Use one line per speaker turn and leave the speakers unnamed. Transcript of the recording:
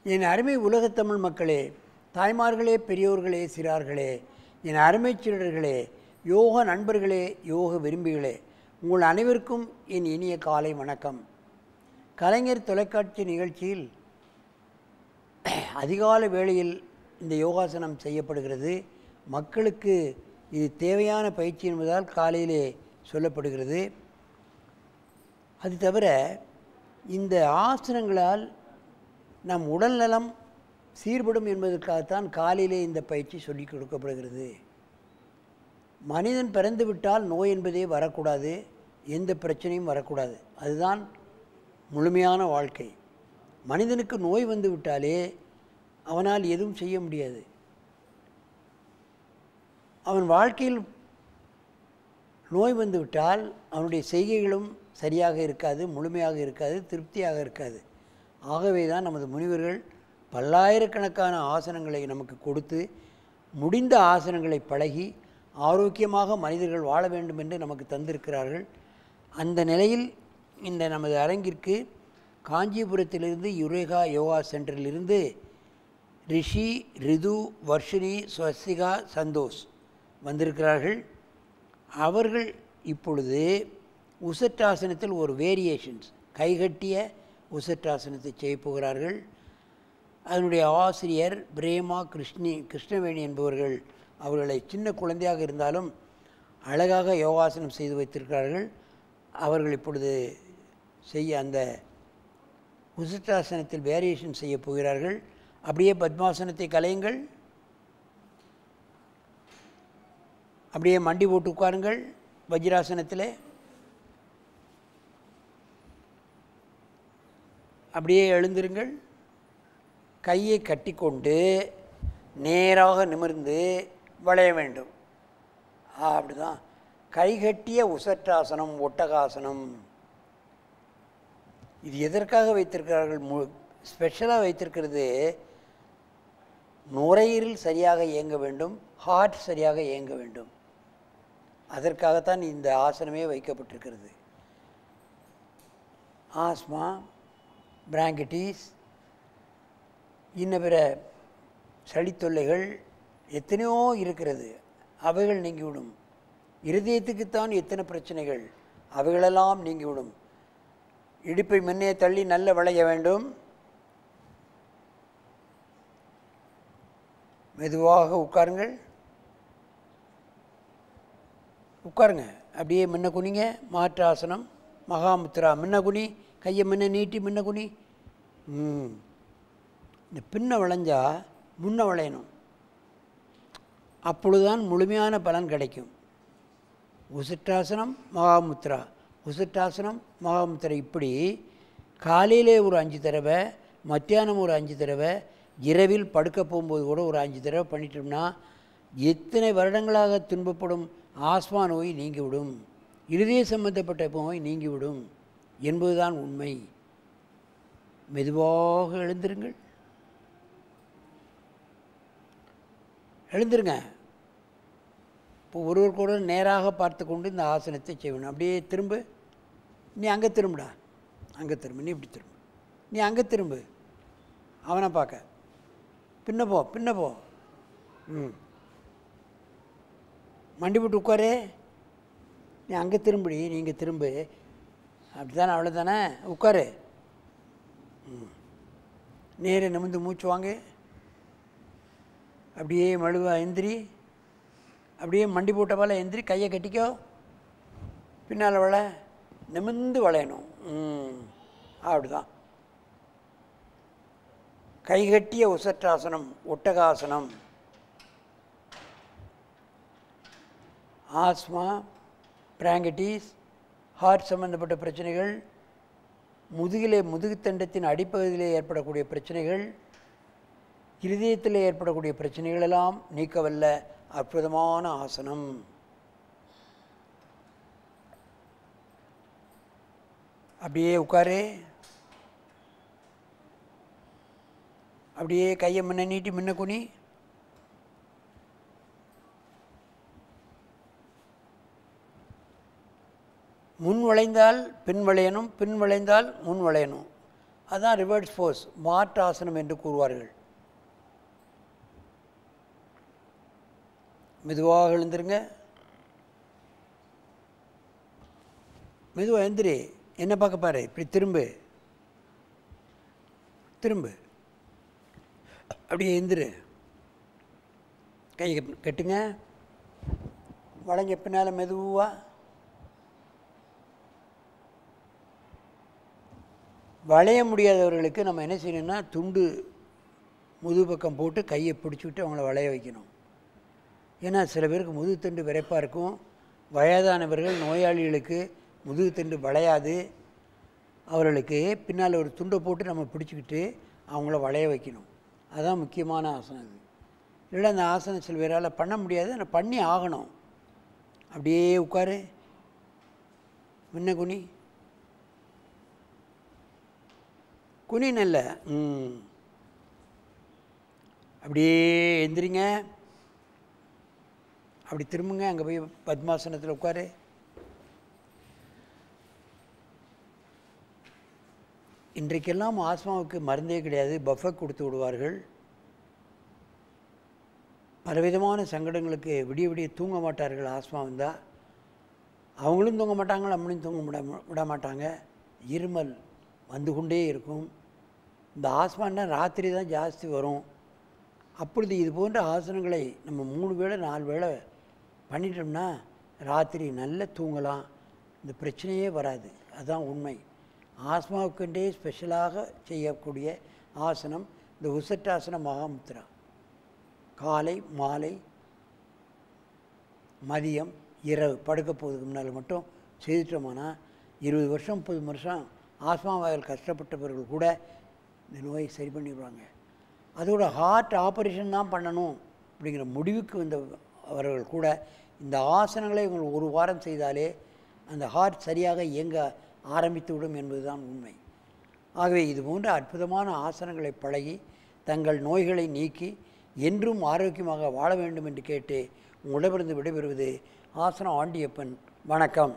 என் அருமை உலகத்தமிழ் மக்களே, தாய்மார்களே, பெரியோர்களே, சிறார்களே, என் அருமை சீடர்களே, யோக நண்பர்களே, யோக விரும்பிகளே, உங்கள் அனைவருக்கும் என் இனிய காலை வணக்கம். கலைஞர் தொலைக்காட்சி நிகழ்ச்சியில் அதிகாலை வேளையில் இந்த யோகாசனம் செய்யப்படுகிறது. மக்களுக்கு இது தேவையான பயிற்சி என்பதால் காலையிலே சொல்லப்படுகிறது. அது தவிர இந்த ஆசனங்களால் நம் உடல் நலம் சீர்படும் என்பதற்காகத்தான் காலையிலே இந்த பயிற்சி சொல்லிக் கொடுக்கப்படுகிறது. மனிதன் பிறந்து விட்டால் நோய் என்பதே வரக்கூடாது, எந்த பிரச்சனையும் வரக்கூடாது. அதுதான் முழுமையான வாழ்க்கை. மனிதனுக்கு நோய் வந்து விட்டாலே அவனால் எதுவும் செய்ய முடியாது. அவன் வாழ்க்கையில் நோய் வந்து விட்டால் அவனுடைய செய்கைகளும் சரியாக இருக்காது, முழுமையாக இருக்காது, திருப்தியாக இருக்காது. ஆகவே தான் நமது முனிவர்கள் பல்லாயிரக்கணக்கான ஆசனங்களை நமக்கு கொடுத்து முடிந்த ஆசனங்களை பழகி ஆரோக்கியமாக மனிதர்கள் வாழ வேண்டும் என்று நமக்கு தந்திருக்கிறார்கள். அந்த நிலையில் இந்த நமது அரங்கிற்கு காஞ்சிபுரத்திலிருந்து யுரேகா யோகா சென்டரிலிருந்து ரிஷி, ரிது, வர்ஷினி, ஸ்வஸ்திகா, சந்தோஷ் வந்திருக்கிறார்கள். அவர்கள் இப்பொழுது உசட்டாசனத்தில் ஒரு வேரியேஷன்ஸ் கைகட்டிய உசட்டாசனத்தை செய்ய போகிறார்கள். அதனுடைய ஆசிரியர் பிரேமா கிருஷ்ணவேணி என்பவர்கள் அவர்களை சின்ன குழந்தையாக இருந்தாலும் அழகாக யோகாசனம் செய்து வைத்திருக்கிறார்கள். அவர்கள் இப்பொழுது அந்த உசட்டாசனத்தில் வேரியேஷன் செய்ய போகிறார்கள். அப்படியே பத்மாசனத்தை கலையுங்கள், அப்படியே மண்டி போட்டு உட்காருங்கள். வஜ்ராசனத்தில் அப்படியே எழுந்திருங்கள். கையை கட்டிக்கொண்டு நேராக நிமிர்ந்து வளைய வேண்டும். அப்படிதான் கைகட்டிய உசட்டாசனம், ஒட்டகாசனம். இது எதற்காக வைத்திருக்கிறார்கள்? ஸ்பெஷலாக வைத்திருக்கிறது நுரையீரல் சரியாக இயங்க வேண்டும், ஹார்ட் சரியாக இயங்க வேண்டும். அதற்காகத்தான் இந்த ஆசனமே வைக்கப்பட்டிருக்கிறது. ஆஸ்மா, பிராங்கடிஸ், இன்ன பிற சளித்தொல்லைகள் எத்தனையோ இருக்கிறது, அவைகள் நீங்கிவிடும். இருதயத்துக்குத்தான் எத்தனை பிரச்சனைகள், அவைகளெல்லாம் நீங்கிவிடும். இடுப்பை முன்னே தள்ளி நல்ல வளைய வேண்டும். மெதுவாக உட்காருங்கள், உட்காருங்க. அப்படியே முன்ன குனிங்க. மாற்று ஆசனம் மகாமுத்ரா. முன்ன குனி, கையை முன்ன நீட்டி முன்ன குனி. இந்த பின்ன வளைஞ்சா முன்ன வளையணும், அப்பொழுதுதான் முழுமையான பலன் கிடைக்கும். உசட்டாசனம், மகாமுத்ரா, உசட்டாசனம், மகாமுத்ரா. இப்படி காலையிலே ஒரு 5 தடவை, மத்தியானம் ஒரு 5 தடவை, இரவில் படுக்க போகும்போது கூட ஒரு 5 தடவை பண்ணிட்டோம்னா எத்தனை வருடங்களாக துன்பப்படும் ஆஸ்மா நோய் நீங்கிவிடும், இருதய சம்பந்தப்பட்ட நோய் நீங்கிவிடும் என்பதுதான் உண்மை. மெதுவாக எழுந்திருங்கள், எழுந்திருங்க. இப்போ ஒருவருக்கூட நேராக பார்த்து கொண்டு இந்த ஆசனத்தை செய்யணும். அப்படியே திரும்ப, நீ அங்கே திரும்புடா, அங்கே திரும்ப, நீ இப்படி திரும்ப, நீ அங்கே திரும்பு, அவனை பார்க்க, பின்ன போ, பின்ன போ. மண்டி போட்டு உட்காரு, நீ அங்கே திரும்பி, நீங்கள் திரும்பு. அப்படி தானே, அவ்வளோதானே, உட்காரு. நேர நிமிர்ந்து மூச்சு வாங்க. அப்படியே மழுவா எந்திரி, அப்படியே மண்டி போட்ட போல எந்திரி. கையை கட்டிக்கோ, பின்னால் வள, நிமிர்ந்து வளையணும். அப்படிதான் கைகட்டிய உசட்டாசனம், ஒட்டகாசனம். ஆஸ்மா, பிராங்கடிஸ், ஹார்ட் சம்பந்தப்பட்ட பிரச்சனைகள், முதுகுத்தண்டத்தின் அடிப்பகுதியிலே ஏற்படக்கூடிய பிரச்சனைகள், இருதயத்தில் ஏற்படக்கூடிய பிரச்சனைகளெல்லாம் நீக்கவல்ல அற்புதமான ஆசனம். அப்படியே உட்காரு. அப்படியே கையை முன்ன நீட்டி முன்ன குனி. முன் வளைந்தால் பின் வளையணும், பின் வளைந்தால் முன் வளையணும். அதுதான் ரிவர்ஸ் ஃபோர்ஸ், மாற்று ஆசனம் என்று கூறுவார்கள். மெதுவாக எழுந்துருங்க. மெதுவாக எழுந்திரி. என்ன பார்க்க பாரு, இப்படி திரும்பு திரும்பு, அப்படியே எழுந்திரு. கை கட்டுங்க, வளைஞ்ச பின்னால் மெதுவாக. வளைய முடியாதவர்களுக்கு நம்ம என்ன செய்யணும்னா, துண்டு முதுகு பக்கம் போட்டு கையை பிடிச்சிக்கிட்டு அவங்கள வளைய வைக்கணும். ஏன்னா சில பேருக்கு முதுகுத்தண்டு விரைப்பாக இருக்கும். வயதானவர்கள் நோயாளிகளுக்கு முதுகுத்தண்டு வளையாது. அவர்களுக்கு பின்னால் ஒரு துண்டை போட்டு நம்ம பிடிச்சிக்கிட்டு அவங்கள வளைய வைக்கணும். அதுதான் முக்கியமான ஆசனம். இது இல்லை அந்த ஆசனம் சில பேரால் பண்ண முடியாது, ஆனால் பண்ணி ஆகணும். அப்படியே உட்காரு, முன்ன குனி, குனி நல்ல. அப்படியே எந்திரிங்க, அப்படி திரும்புங்க, அங்கே போய் பத்மாசனத்தில் உட்காரு. இன்றைக்கெல்லாம் ஆஸ்மாவுக்கு மருந்தே கிடையாது, பஃபே கொடுத்து விடுவார்கள். பலவிதமான சங்கடங்களுக்கு விடிய விடிய தூங்க மாட்டார்கள். ஆஸ்மா வந்தால் அவங்களும் தூங்க மாட்டாங்க, நம்மளும் தூங்க விட மாட்டாங்க. இருமல் வந்து கொண்டே இருக்கும். இந்த ஆஸ்மான்னா ராத்திரி தான் ஜாஸ்தி வரும். அப்பொழுது இது போன்ற ஆசனங்களை நம்ம 3 வேளை 4 வேளை பண்ணிட்டோம்னா ராத்திரி நல்ல தூங்கலாம், இந்த பிரச்சனையே வராது. அதுதான் உண்மை. ஆஸ்மாவுக்குண்டே ஸ்பெஷலாக செய்யக்கூடிய ஆசனம் இந்த உசட்டாசன மகாமுத்ரா. காலை மாலை மதியம் இரவு படுக்க போகிறதுக்கு முன்னால் மட்டும் செய்துட்டோம்னா 20 வருஷம் 30 வருஷம் ஆஸ்மாவால் கஷ்டப்பட்டவர்கள் கூட இந்த நோயை சரி பண்ணிடுவாங்க. அதோட ஹார்ட் ஆப்ரேஷன் தான் பண்ணணும் அப்படிங்கிற முடிவுக்கு வந்தவர்கள் கூட இந்த ஆசனங்களை இவங்க 1 வாரம் செய்தாலே அந்த ஹார்ட் சரியாக இயங்க ஆரம்பித்துவிடும் என்பதுதான் உண்மை. ஆகவே இது போன்ற அற்புதமான ஆசனங்களை பழகி தங்கள் நோய்களை நீக்கி என்றும் ஆரோக்கியமாக வாழ வேண்டும் என்று கேட்டு உங்களிடமிருந்து விடைபெறுவது ஆசனம் ஆண்டியப்பன். வணக்கம்.